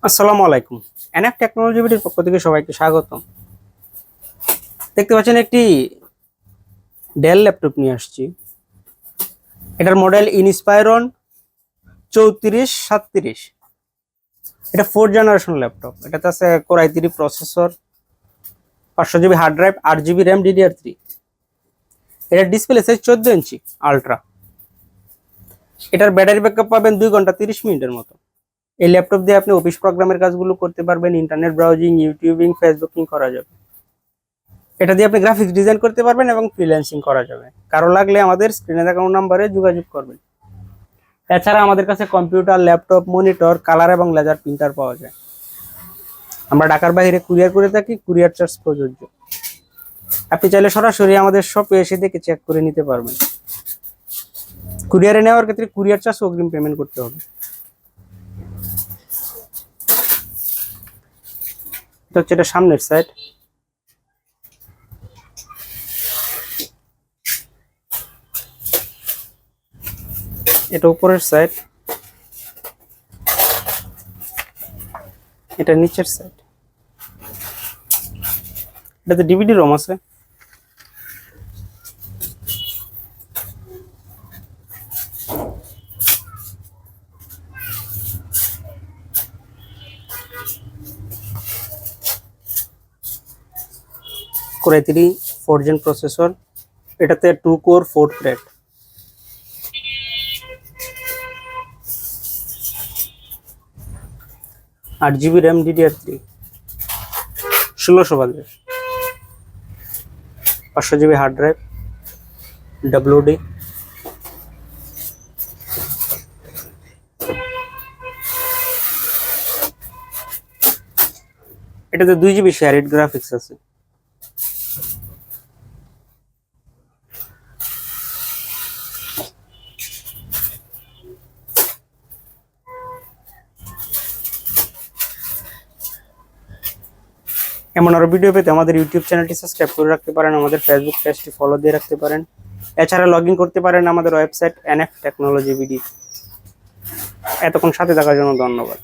আসসালামু আলাইকুম। NF technology ভিডিওর পক্ষ থেকে সবাইকে স্বাগতম। দেখতে পাচ্ছেন একটি ডেল ল্যাপটপ নিয়ে আসছি। এটার মডেল ইনস্পায়রন 3437। এটা 4th জেনারেশন ল্যাপটপ। এটাতে আছে core i3 processor, 500 GB hard drive, 8 GB RAM, DDR3। এটার ডিসপ্লে সাইজ 14 ইঞ্চি আলট্রা। এটার ব্যাটারি ব্যাকআপ পাবেন 2 ঘন্টা 30 মিনিটের মতো। এই ল্যাপটপ দিয়ে আপনি অফিস প্রোগ্রামের কাজগুলো করতে পারবেন, ইন্টারনেট ব্রাউজিং, ইউটিউবিং, ফেসবুকিং করা যাবে। এটা দিয়ে আপনি গ্রাফিক্স ডিজাইন করতে পারবেন এবং ফ্রিল্যান্সিং করা যাবে। কারো লাগলে আমাদের স্ক্রিনে থাকা নাম্বারে যোগাযোগ করবেন। এছাড়া আমাদের কাছে কম্পিউটার, ল্যাপটপ, মনিটর, কালার এবং লেজার প্রিন্টার পাওয়া যায়। আমরা ঢাকার বাইরে কুরিয়ার করে থাকি, কুরিয়ার চার্জ প্রযোজ্য। আপনি চাইলে সরাসরি আমাদের শপে এসে দেখে চেক করে নিতে পারবেন। কুরিয়ারে নেওয়ার ক্ষেত্রে কুরিয়ার চার্জ অগ্রিম পেমেন্ট করতে হবে। এটা হচ্ছে এটা সামনের সাইড। এটা উপরের সাইড, এটা নিচের সাইড। এটাতে ডিভিডি রম আছে। Core i3 4th gen processor. এটাতে 2 core 4 thread. 8 GB RAM, DDR3, 1650, 500 GB hard drive, WD। এটাতে 2 জিবি শেয়ারিড গ্রাফিক্স আছে। এমন আরো ভিডিও পেতে আমাদের ইউটিউব চ্যানেলটি সাবস্ক্রাইব করে রাখতে পারেন, আমাদের ফেসবুক পেজটি ফলো দিয়ে রাখতে পারেন। এছাড়া লগ ইন করতে পারেন আমাদের ওয়েবসাইট এনএফ টেকনোলজি ভিডি। এতক্ষণ সাথে থাকার জন্য ধন্যবাদ।